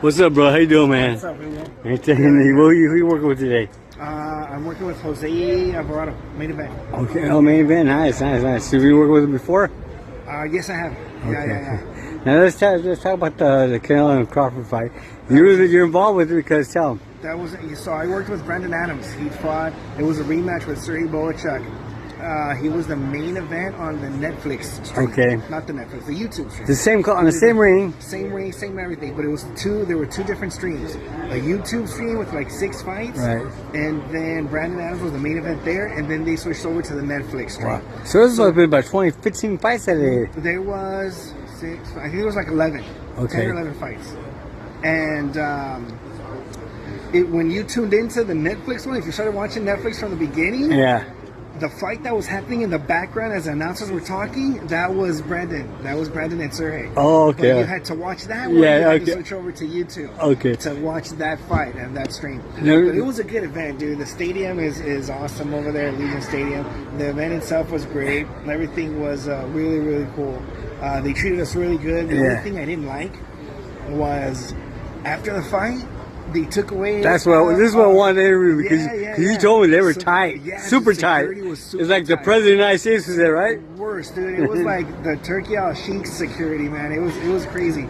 What's up, bro? How you doing, man? What's up, man? Who you working with today? I'm working with Jose Alvarado, main event. Okay, oh, main event. Nice. Have you worked with him before? Yes, I have. Yeah. Now let's talk about the Canelo and Crawford fight. You're involved with it because tell him. That was so. I worked with Brendan Adams. He fought. It was a rematch with Sergey Boachuk. He was the main event on the Netflix stream. Okay. Not the Netflix, the YouTube stream. The same on the same ring. Same ring, same everything. But it was two. There were two different streams. A YouTube stream with like 6 fights. Right. And then Brandon Adams was the main event there, and then they switched over to the Netflix stream. Wow. So this has been about 15 fights that day. There was 6. I think there was like 11. Okay. 10 or 11 fights. And when you tuned into the Netflix one, if you started watching Netflix from the beginning, yeah, the fight that was happening in the background as the announcers were talking, that was Brandon. That was Brandon and Sergey. Oh, okay. But you had to watch that one. Yeah, you had okay. to switch over to YouTube. Okay. To watch that fight and that stream. No, but it was a good event, dude. The stadium is awesome over there at Legion Stadium. The event itself was great. Everything was really, really cool. They treated us really good. The only thing I didn't like was after the fight, they took away. This is what I wanted to interview because you told me they were tight, yeah, super tight. It's like the president of the United States was there, right? Worse, dude. It was like the Turkey al Sheikh security, man. It was crazy.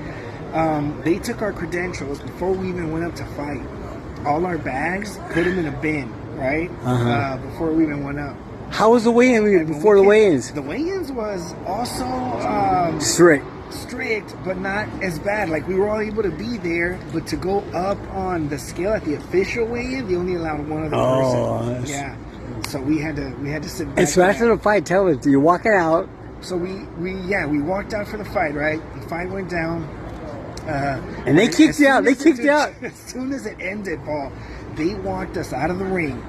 They took our credentials before we even went up to fight. All our bags, put them in a bin, right? Before we even went up. How was the weigh-in before the weigh-ins? The weigh-ins was also strict, but not as bad. Like, we were all able to be there, but to go up on the scale at the official weigh-in, they only allowed one other person. Yeah, so we had to sit back. And so after the fight, tell us, you're walking out. So we walked out for the fight, right? The fight went down. And they kicked you out. They kicked you out. As soon as it ended, Paul, they walked us out of the ring,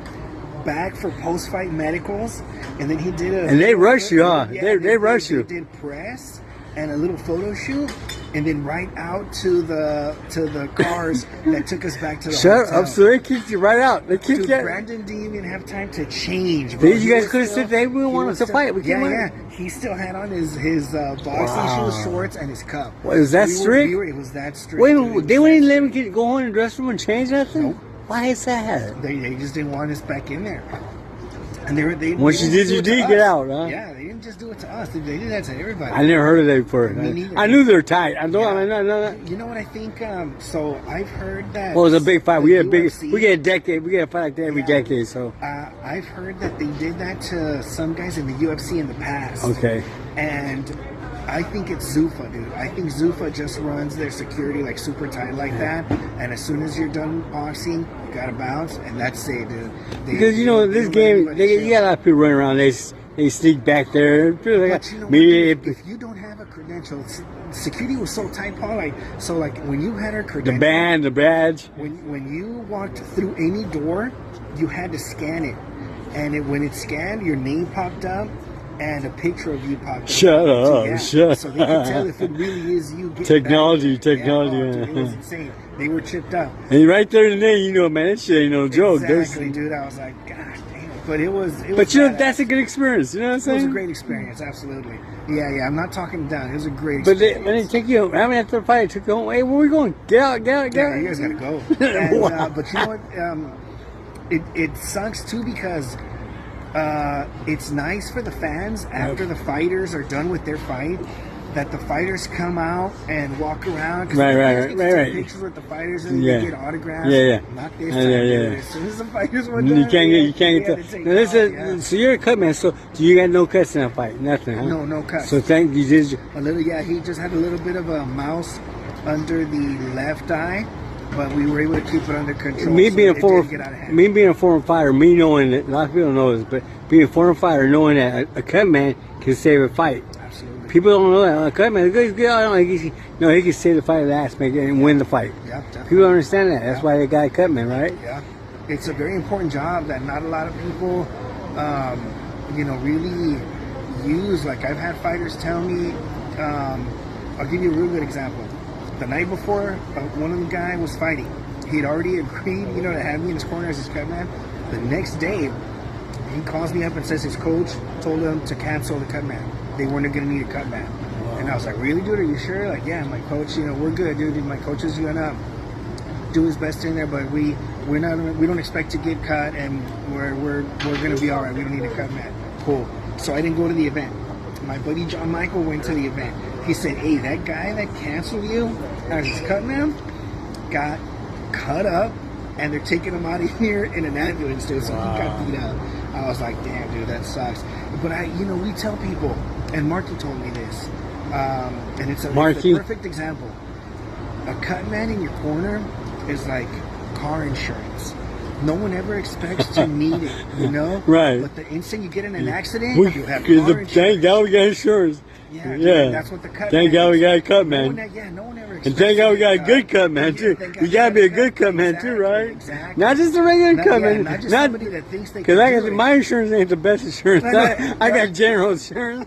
back for post-fight medicals, and then he did a... And they rushed you, huh? Yeah, they rushed you. They did press and a little photo shoot, and then right out to the cars that took us back to the hotel. Shut up! So they kicked you right out. They kicked you. Brandon didn't even have time to change. Bro. You guys could have said they really wanted to fight. Yeah. He still had on his boxing shoes, shorts, and his cup. Was that strict? It was that strict. Wait a minute, they wouldn't let him go home in the dressing room and change nothing? Nope. Why is that? They just didn't want us back in there. And once you did, get out, huh? Yeah, they didn't just do it to us. They did that to everybody. I never heard of that before. I knew they were tight. I know. You know what I think? So I've heard that. Well, it was a big fight. We get a decade. We get a fight like that every decade. So I've heard that they did that to some guys in the UFC in the past. Okay. And I think it's Zuffa, dude. I think Zuffa just runs their security like super tight like that. And as soon as you're done boxing, you gotta bounce, and that's it, dude. Because this game, you got a lot of people running around. They sneak back there. But if you don't have a credential, security was so tight, Paul. Like when you had our credential, the badge. When you walked through any door, you had to scan it, and when it scanned, your name popped up. And a picture of you popped up. Shut up. So they could tell if it really is you. Technology. It was insane. They were chipped up. And right there today, man, that shit ain't no joke. Exactly, dude. I was like, gosh damn. But it was that's a good experience. You know what I'm saying? It was a great experience, absolutely. Yeah. I'm not talking down. It was a great experience. But when they take you, after the fight, they took you home. Hey, where we going? Get out. Yeah, you guys gotta go. And, wow. But you know what? It sucks too because it's nice for the fans after the fighters are done with their fight that the fighters come out and walk around. Right. Take pictures with the fighters and they get autographs. Yeah. Not this time. As soon as the fighters were done, you can't get. So you're a Cutman. So you got no cuts in that fight, nothing, huh? No cuts. So thank you. Did a little? Yeah, he just had a little bit of a mouse under the left eye. But we were able to keep it under control. Me being a former fighter, me knowing that a lot of people don't know this, but being a former fighter, knowing that a Cutman can save a fight. Absolutely. People don't know that. A Cutman, he can save the fight last, make it and win the fight. Yeah, definitely. People don't understand that. That's why they got a Cutman, right? Yeah. It's a very important job that not a lot of people, really use. Like I've had fighters tell me, I'll give you a real good example. The night before, one of the guys was fighting. He'd already agreed, to have me in his corner as his Cutman. The next day, he calls me up and says his coach told him to cancel the Cutman. They weren't going to need a Cutman. Wow. And I was like, really, dude? Are you sure? Like, yeah. My coach, we're good, dude. My coach is going up. do his best in there, but we don't expect to get cut, and we're gonna be all right. We don't need a cut man. Cool. So I didn't go to the event. My buddy John Michael went to the event. He said, "Hey, that guy that canceled you as his cut man got cut up, and they're taking him out of here in an ambulance, dude." So he got beat up. I was like, "Damn, dude, that sucks." But we tell people, and Marky told me this, and it's a perfect example. A cut man in your corner is like car insurance. No one ever expects to need it, you know? Right. But the instant you get in an accident, you have car insurance. Thank God we got insurance. Yeah. That's what the cut Thank man God we is. got a cut man. No one ever expects. And thank God we got a good cut man too. You gotta be a good cut man too, right? Exactly. Not just a regular cut man. Not just somebody that thinks they can Because do it. my insurance ain't the best insurance. I got general insurance.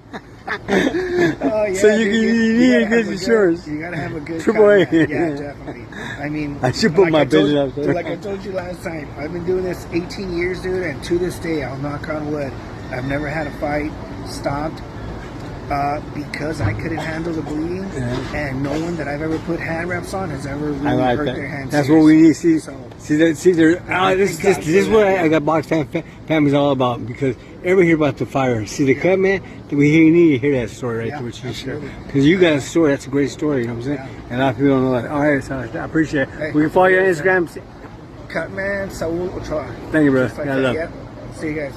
Oh, yeah, so you need a good insurance. You gotta have a good Triple A. cut man. Yeah, definitely. I mean, I should put my business out there. Like I told you last time, I've been doing this 18 years, dude, and to this day, I'll knock on wood, I've never had a fight stopped because I couldn't handle the bleeding, and no one that I've ever put hand wraps on has ever really hurt their hands. That's what we need to see. So, This is what I got box families all about, because everybody hear about the fire. See the cut man, we need to hear that story right there, which you share. Because you got a story, that's a great story, you know what I'm saying? And a lot of people don't know that. All right, so I appreciate it. Hey, we can follow you on Instagram. Cutman Saul Ochoa. Thank you, bro. Just like Got that, love. yeah. See you guys.